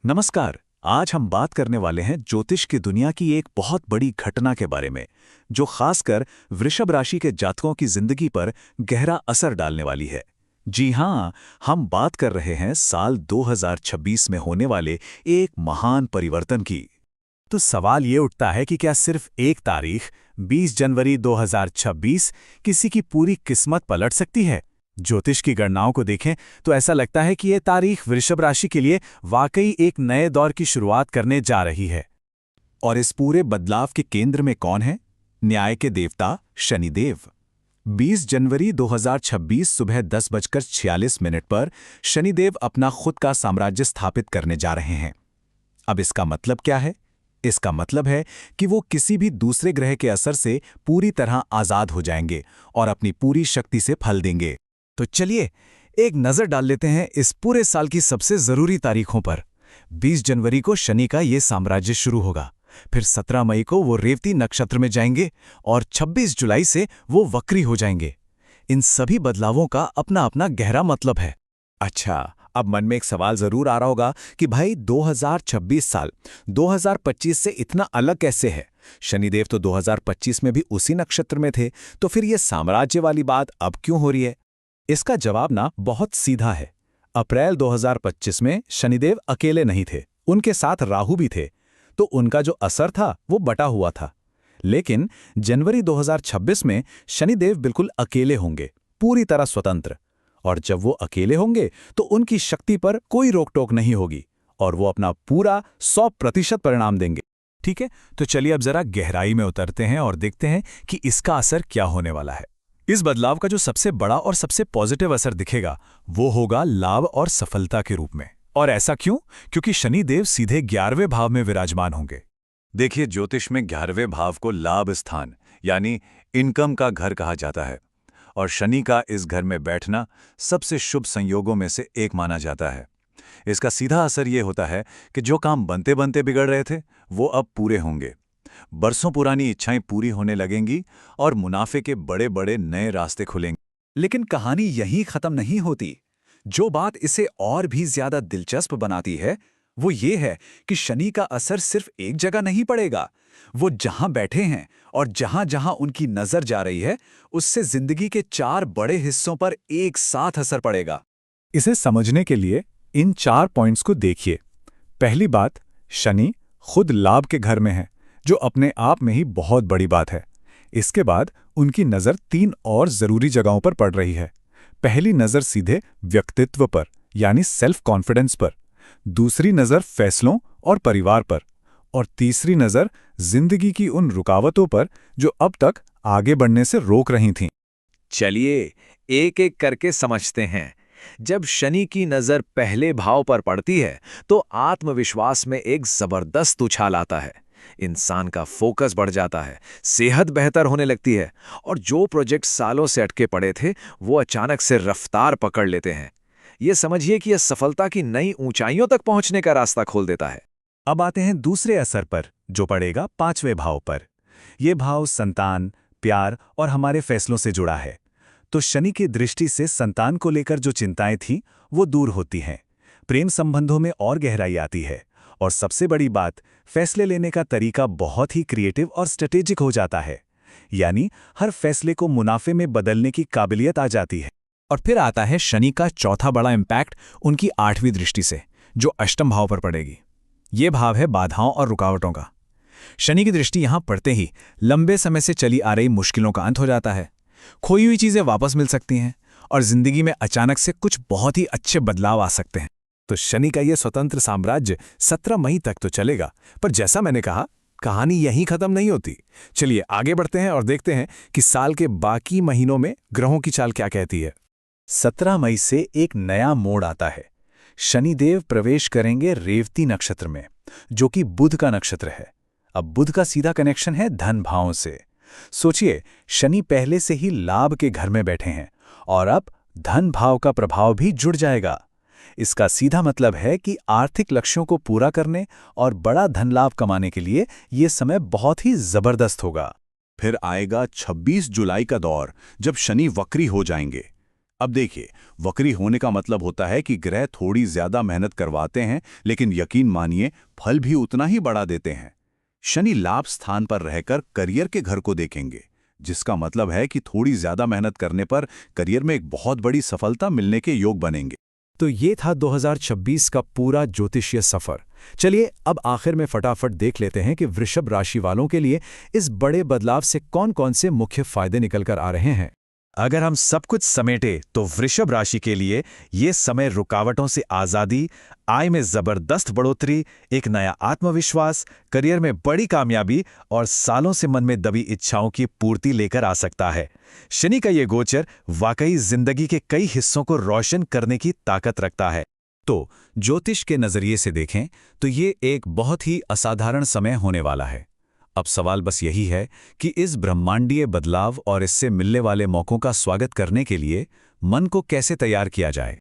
नमस्कार। आज हम बात करने वाले हैं ज्योतिष की दुनिया की एक बहुत बड़ी घटना के बारे में, जो खासकर वृषभ राशि के जातकों की जिंदगी पर गहरा असर डालने वाली है। जी हां, हम बात कर रहे हैं साल 2026 में होने वाले एक महान परिवर्तन की। तो सवाल ये उठता है कि क्या सिर्फ एक तारीख 20 जनवरी 2026 किसी की पूरी किस्मत पलट सकती है? ज्योतिष की गणनाओं को देखें तो ऐसा लगता है कि यह तारीख वृषभ राशि के लिए वाकई एक नए दौर की शुरुआत करने जा रही है। और इस पूरे बदलाव के केंद्र में कौन है? न्याय के देवता शनिदेव। 20 जनवरी 2026 सुबह 10:46 पर शनिदेव अपना खुद का साम्राज्य स्थापित करने जा रहे हैं। अब इसका मतलब क्या है? इसका मतलब है कि वो किसी भी दूसरे ग्रह के असर से पूरी तरह आजाद हो जाएंगे और अपनी पूरी शक्ति से फल देंगे। तो चलिए एक नजर डाल लेते हैं इस पूरे साल की सबसे जरूरी तारीखों पर। 20 जनवरी को शनि का ये साम्राज्य शुरू होगा, फिर 17 मई को वो रेवती नक्षत्र में जाएंगे और 26 जुलाई से वो वक्री हो जाएंगे। इन सभी बदलावों का अपना अपना गहरा मतलब है। अच्छा, अब मन में एक सवाल जरूर आ रहा होगा कि भाई 2026 साल 2025 से इतना अलग कैसे है? शनिदेव तो 2025 में भी उसी नक्षत्र में थे, तो फिर ये साम्राज्य वाली बात अब क्यों हो रही है? इसका जवाब ना बहुत सीधा है। अप्रैल 2025 में शनिदेव अकेले नहीं थे, उनके साथ राहु भी थे, तो उनका जो असर था वो बटा हुआ था। लेकिन जनवरी 2026 में शनिदेव बिल्कुल अकेले होंगे, पूरी तरह स्वतंत्र। और जब वो अकेले होंगे तो उनकी शक्ति पर कोई रोक टोक नहीं होगी और वो अपना पूरा 100% परिणाम देंगे। ठीक है, तो चलिए अब जरा गहराई में उतरते हैं और देखते हैं कि इसका असर क्या होने वाला है। इस बदलाव का जो सबसे बड़ा और सबसे पॉजिटिव असर दिखेगा वो होगा लाभ और सफलता के रूप में। और ऐसा क्यों? क्योंकि शनिदेव सीधे 11वें भाव में विराजमान होंगे। देखिए, ज्योतिष में 11वें भाव को लाभ स्थान यानी इनकम का घर कहा जाता है और शनि का इस घर में बैठना सबसे शुभ संयोगों में से एक माना जाता है। इसका सीधा असर ये होता है कि जो काम बनते बनते बिगड़ रहे थे वो अब पूरे होंगे। बरसों पुरानी इच्छाएं पूरी होने लगेंगी और मुनाफे के बड़े बड़े नए रास्ते खुलेंगे। लेकिन कहानी यहीं खत्म नहीं होती। जो बात इसे और भी ज्यादा दिलचस्प बनाती है वो ये है कि शनि का असर सिर्फ एक जगह नहीं पड़ेगा। वो जहां बैठे हैं और जहां जहां उनकी नजर जा रही है, उससे जिंदगी के 4 बड़े हिस्सों पर एक साथ असर पड़ेगा। इसे समझने के लिए इन 4 पॉइंट्स को देखिए। पहली बात, शनि खुद लाभ के घर में है, जो अपने आप में ही बहुत बड़ी बात है। इसके बाद उनकी नज़र 3 और जरूरी जगहों पर पड़ रही है। पहली नज़र सीधे व्यक्तित्व पर यानी सेल्फ कॉन्फिडेंस पर, दूसरी नज़र फैसलों और परिवार पर, और तीसरी नज़र जिंदगी की उन रुकावटों पर जो अब तक आगे बढ़ने से रोक रही थीं। चलिए एक एक करके समझते हैं। जब शनि की नजर पहले भाव पर पड़ती है तो आत्मविश्वास में एक जबरदस्त उछाल आता है। इंसान का फोकस बढ़ जाता है, सेहत बेहतर होने लगती है और जो प्रोजेक्ट सालों से अटके पड़े थे वो अचानक से रफ्तार पकड़ लेते हैं। ये समझिए कि यह सफलता की नई ऊंचाइयों तक पहुंचने का रास्ता खोल देता है। अब आते हैं दूसरे असर पर, जो पड़ेगा 5वें भाव पर। यह भाव संतान, प्यार और हमारे फैसलों से जुड़ा है। तो शनि की दृष्टि से संतान को लेकर जो चिंताएं थीं वो दूर होती हैं। प्रेम संबंधों में और गहराई आती है और सबसे बड़ी बात, फैसले लेने का तरीका बहुत ही क्रिएटिव और स्ट्रेटेजिक हो जाता है। यानी हर फैसले को मुनाफे में बदलने की काबिलियत आ जाती है। और फिर आता है शनि का चौथा बड़ा इम्पैक्ट उनकी 8वीं दृष्टि से, जो अष्टम भाव पर पड़ेगी। ये भाव है बाधाओं और रुकावटों का। शनि की दृष्टि यहां पड़ते ही लंबे समय से चली आ रही मुश्किलों का अंत हो जाता है। खोई हुई चीजें वापस मिल सकती हैं और जिंदगी में अचानक से कुछ बहुत ही अच्छे बदलाव आ सकते हैं। तो शनि का यह स्वतंत्र साम्राज्य 17 मई तक तो चलेगा, पर जैसा मैंने कहा, कहानी यहीं खत्म नहीं होती। चलिए आगे बढ़ते हैं और देखते हैं कि साल के बाकी महीनों में ग्रहों की चाल क्या कहती है। 17 मई से एक नया मोड़ आता है। शनिदेव प्रवेश करेंगे रेवती नक्षत्र में, जो कि बुध का नक्षत्र है। अब बुध का सीधा कनेक्शन है धन भावों से। सोचिए, शनि पहले से ही लाभ के घर में बैठे हैं और अब धन भाव का प्रभाव भी जुड़ जाएगा। इसका सीधा मतलब है कि आर्थिक लक्ष्यों को पूरा करने और बड़ा धन लाभ कमाने के लिए ये समय बहुत ही जबरदस्त होगा। फिर आएगा 26 जुलाई का दौर, जब शनि वक्री हो जाएंगे। अब देखिए, वक्री होने का मतलब होता है कि ग्रह थोड़ी ज्यादा मेहनत करवाते हैं, लेकिन यकीन मानिए फल भी उतना ही बढ़ा देते हैं। शनि लाभ स्थान पर रहकर करियर के घर को देखेंगे, जिसका मतलब है कि थोड़ी ज्यादा मेहनत करने पर करियर में एक बहुत बड़ी सफलता मिलने के योग बनेंगे। तो ये था 2026 का पूरा ज्योतिषीय सफर। चलिए अब आखिर में फटाफट देख लेते हैं कि वृषभ राशि वालों के लिए इस बड़े बदलाव से कौन-कौन से मुख्य फायदे निकलकर आ रहे हैं। अगर हम सब कुछ समेटे तो वृषभ राशि के लिए ये समय रुकावटों से आज़ादी, आय में जबरदस्त बढ़ोतरी, एक नया आत्मविश्वास, करियर में बड़ी कामयाबी और सालों से मन में दबी इच्छाओं की पूर्ति लेकर आ सकता है। शनि का ये गोचर वाकई जिंदगी के कई हिस्सों को रोशन करने की ताकत रखता है। तो ज्योतिष के नजरिए से देखें तो ये एक बहुत ही असाधारण समय होने वाला है। अब सवाल बस यही है कि इस ब्रह्मांडीय बदलाव और इससे मिलने वाले मौकों का स्वागत करने के लिए मन को कैसे तैयार किया जाए।